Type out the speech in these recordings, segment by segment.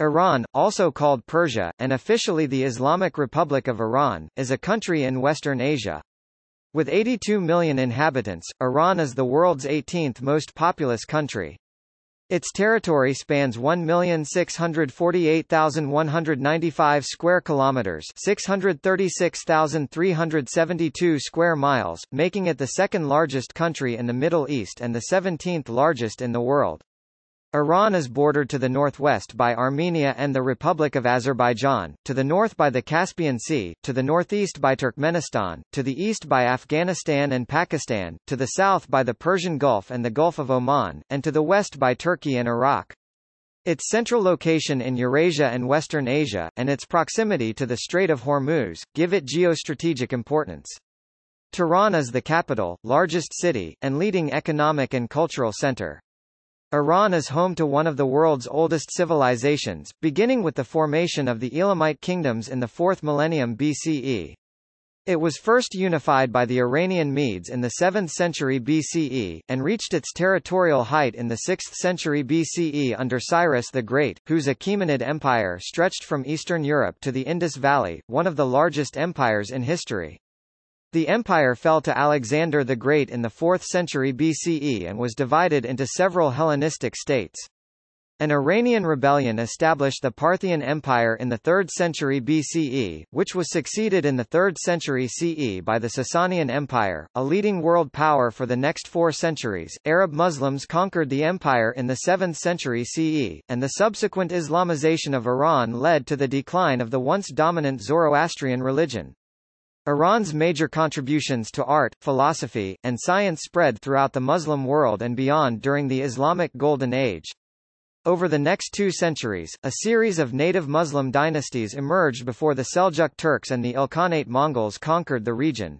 Iran, also called Persia, and officially the Islamic Republic of Iran, is a country in Western Asia. With 82 million inhabitants, Iran is the world's 18th most populous country. Its territory spans 1,648,195 square kilometers, 636,372 square miles, making it the second largest country in the Middle East and the 17th largest in the world. Iran is bordered to the northwest by Armenia and the Republic of Azerbaijan, to the north by the Caspian Sea, to the northeast by Turkmenistan, to the east by Afghanistan and Pakistan, to the south by the Persian Gulf and the Gulf of Oman, and to the west by Turkey and Iraq. Its central location in Eurasia and Western Asia, and its proximity to the Strait of Hormuz, give it geostrategic importance. Tehran is the capital, largest city, and leading economic and cultural center. Iran is home to one of the world's oldest civilizations, beginning with the formation of the Elamite kingdoms in the 4th millennium BCE. It was first unified by the Iranian Medes in the 7th century BCE, and reached its territorial height in the 6th century BCE under Cyrus the Great, whose Achaemenid Empire stretched from Eastern Europe to the Indus Valley, one of the largest empires in history. The empire fell to Alexander the Great in the 4th century BCE and was divided into several Hellenistic states. An Iranian rebellion established the Parthian Empire in the 3rd century BCE, which was succeeded in the 3rd century CE by the Sasanian Empire, a leading world power for the next 4 centuries. Arab Muslims conquered the empire in the 7th century CE, and the subsequent Islamization of Iran led to the decline of the once dominant Zoroastrian religion. Iran's major contributions to art, philosophy, and science spread throughout the Muslim world and beyond during the Islamic Golden Age. Over the next 2 centuries, a series of native Muslim dynasties emerged before the Seljuk Turks and the Ilkhanate Mongols conquered the region.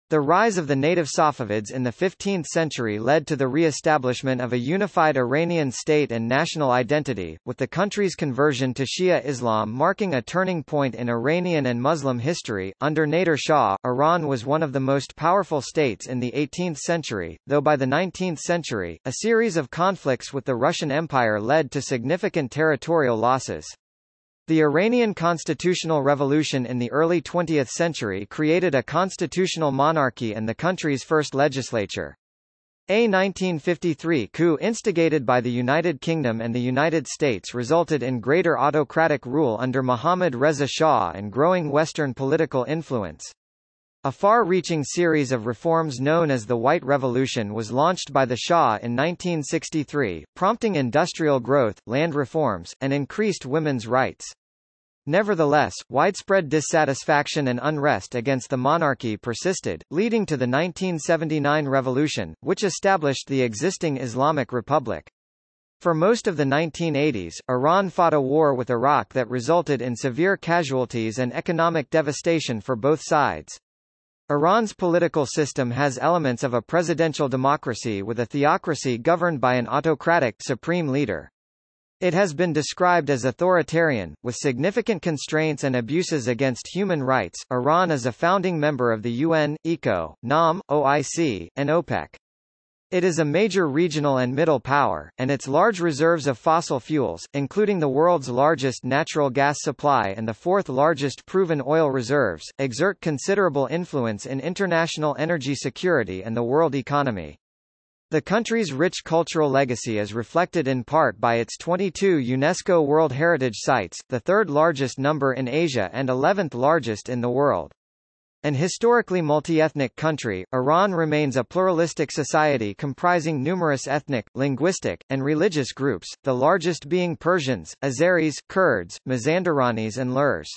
The rise of the native Safavids in the 15th century led to the re-establishment of a unified Iranian state and national identity, with the country's conversion to Shia Islam marking a turning point in Iranian and Muslim history. Under Nader Shah, Iran was one of the most powerful states in the 18th century, though by the 19th century, a series of conflicts with the Russian Empire led to significant territorial losses. The Iranian constitutional revolution in the early 20th century created a constitutional monarchy and the country's first legislature. A 1953 coup instigated by the United Kingdom and the United States resulted in greater autocratic rule under Mohammad Reza Shah and growing Western political influence. A far-reaching series of reforms known as the White Revolution was launched by the Shah in 1963, prompting industrial growth, land reforms, and increased women's rights. Nevertheless, widespread dissatisfaction and unrest against the monarchy persisted, leading to the 1979 revolution, which established the existing Islamic Republic. For most of the 1980s, Iran fought a war with Iraq that resulted in severe casualties and economic devastation for both sides. Iran's political system has elements of a presidential democracy with a theocracy governed by an autocratic supreme leader. It has been described as authoritarian, with significant constraints and abuses against human rights. Iran is a founding member of the UN, ECO, NAM, OIC, and OPEC. It is a major regional and middle power, and its large reserves of fossil fuels, including the world's largest natural gas supply and the 4th largest proven oil reserves, exert considerable influence in international energy security and the world economy. The country's rich cultural legacy is reflected in part by its 22 UNESCO World Heritage Sites, the 3rd largest number in Asia and 11th largest in the world. An historically multi-ethnic country, Iran remains a pluralistic society comprising numerous ethnic, linguistic, and religious groups, the largest being Persians, Azeris, Kurds, Mazandaranis and Lurs.